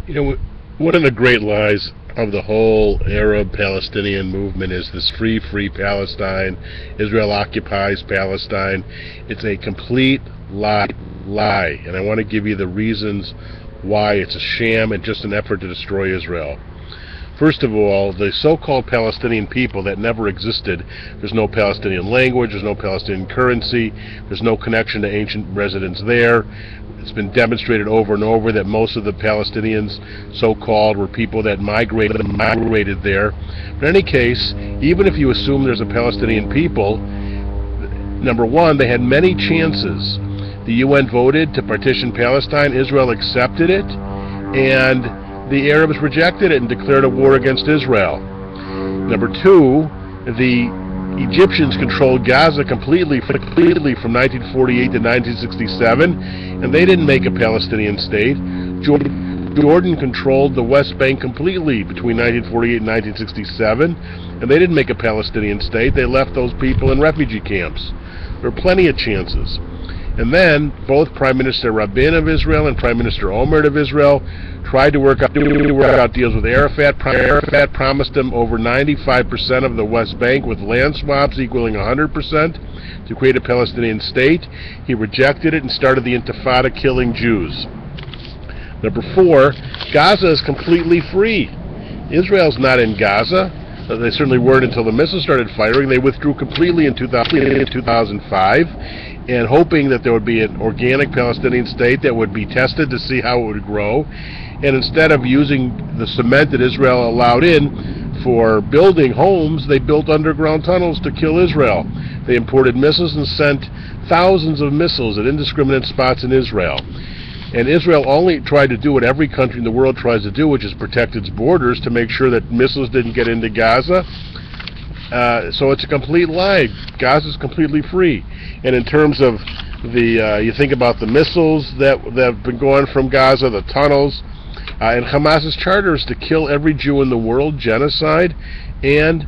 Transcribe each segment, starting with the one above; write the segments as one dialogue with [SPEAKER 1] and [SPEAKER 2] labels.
[SPEAKER 1] You know, one of the great lies of the whole Arab-Palestinian movement is this free Palestine. Israel occupies Palestine. It's a complete lie, and I want to give you the reasons why it's a sham and just an effort to destroy Israel. First of all, the so-called Palestinian people that never existed, there's no Palestinian language, there's no Palestinian currency, there's no connection to ancient residents there. It's been demonstrated over and over that most of the Palestinians, so-called, were people that migrated there. But in any case, even if you assume there's a Palestinian people, number one, they had many chances. The UN voted to partition Palestine, Israel accepted it, and the Arabs rejected it and declared a war against Israel. Number two, the Egyptians controlled Gaza completely from 1948 to 1967, and they didn't make a Palestinian state. Jordan controlled the West Bank completely between 1948 and 1967, and they didn't make a Palestinian state. They left those people in refugee camps. There were plenty of chances. And then both Prime Minister Rabin of Israel and Prime Minister Omert of Israel tried to work out deals with Arafat. Arafat promised him over 95% of the West Bank with land swaps equaling 100% to create a Palestinian state. He rejected it and started the Intifada, killing Jews. Number four, Gaza is completely free. Israel's not in Gaza. They certainly weren't until the missiles started firing. They withdrew completely in 2005. And hoping that there would be an organic Palestinian state that would be tested to see how it would grow. And instead of using the cement that Israel allowed in for building homes, they built underground tunnels to kill Israel. They imported missiles and sent thousands of missiles at indiscriminate spots in Israel. And Israel only tried to do what every country in the world tries to do, which is protect its borders to make sure that missiles didn't get into Gaza. So it's a complete lie. Gaza is completely free. And in terms of the, you think about the missiles that have been going from Gaza, the tunnels, and Hamas's charter is to kill every Jew in the world, genocide, and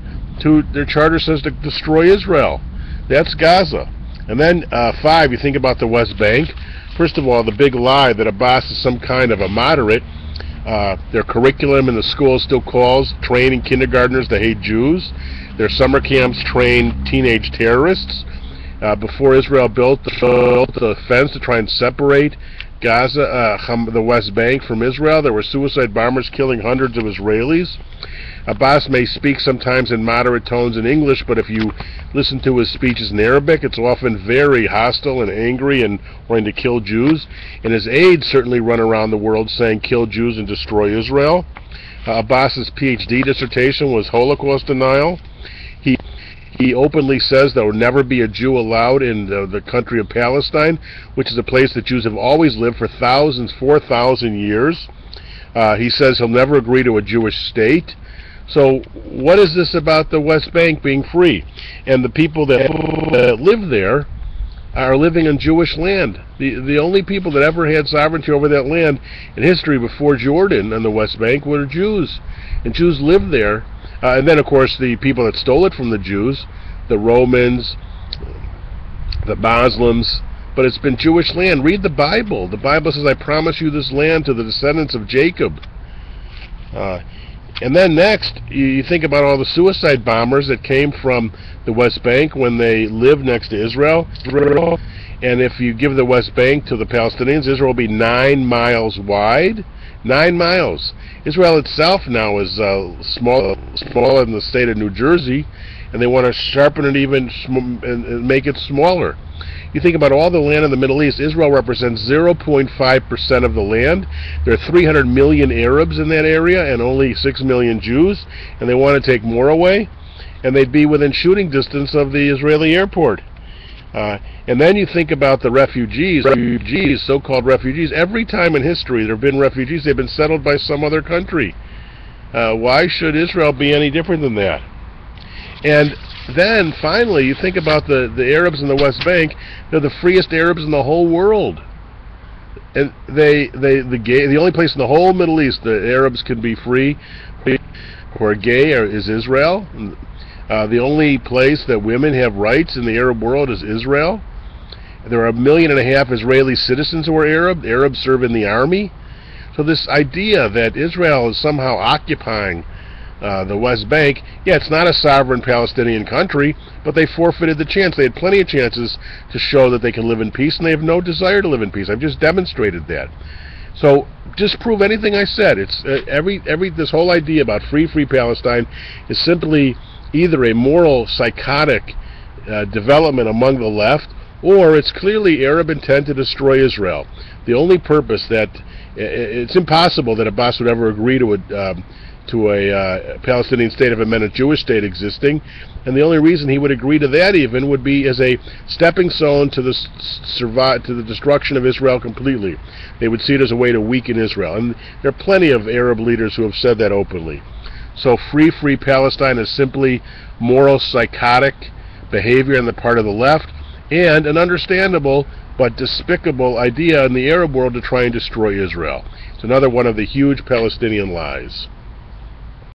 [SPEAKER 1] their charter says to destroy Israel. That's Gaza. And then five, you think about the West Bank. First of all, the big lie that Abbas is some kind of a moderate. Their curriculum in the school still calls training kindergartners to hate Jews. Their summer camps train teenage terrorists. Before Israel built the fence to try and separate Gaza, the West Bank, from Israel, there were suicide bombers killing hundreds of Israelis. Abbas may speak sometimes in moderate tones in English, but if you listen to his speeches in Arabic, it's often very hostile and angry and wanting to kill Jews. And his aides certainly run around the world saying kill Jews and destroy Israel. Abbas's PhD dissertation was Holocaust denial. He openly says there will never be a Jew allowed in the country of Palestine, which is a place that Jews have always lived for 4,000 years. He says he'll never agree to a Jewish state. So what is this about the West Bank being free? And the people that live there are living on Jewish land. The only people that ever had sovereignty over that land in history before Jordan and the West Bank were Jews. And Jews lived there. And then, of course, the people that stole it from the Jews, the Romans, the Muslims, but it's been Jewish land. Read the Bible. The Bible says, I promise you this land to the descendants of Jacob. And then next, you think about all the suicide bombers that came from the West Bank when they lived next to Israel. And if you give the West Bank to the Palestinians, Israel will be 9 miles wide. 9 miles. Israel itself now is smaller than the state of New Jersey, and they want to sharpen it even and make it smaller. You think about all the land in the Middle East, Israel represents 0.5% of the land. There are 300 million Arabs in that area and only 6 million Jews, and they want to take more away, and they'd be within shooting distance of the Israeli airport. And then you think about the refugees, so-called refugees. Every time in history there have been refugees, they've been settled by some other country. Why should Israel be any different than that? And then finally, you think about the Arabs in the West Bank. They're the freest Arabs in the whole world. And the only place in the whole Middle East the Arabs can be free who are gay is Israel. The only place that women have rights in the Arab world is Israel. There are 1.5 million Israeli citizens who are Arab. Arabs serve in the army. So So this idea that Israel is somehow occupying the West Bank, yeah, it's not a sovereign Palestinian country, but they forfeited the chance. They had plenty of chances to show that they can live in peace, and they have no desire to live in peace. I've just demonstrated that. So disprove anything I said. It's this whole idea about free Palestine is simply either a moral psychotic development among the left, or it's clearly Arab intent to destroy Israel. The only purpose that it's impossible that Abbas would ever agree to a Palestinian state if it meant a Jewish state existing, and the only reason he would agree to that even would be as a stepping stone to the destruction of Israel completely. They would see it as a way to weaken Israel, and there are plenty of Arab leaders who have said that openly. So free Palestine is simply moral psychotic behavior on the part of the left, and an understandable but despicable idea in the Arab world to try and destroy Israel. It's another one of the huge Palestinian lies.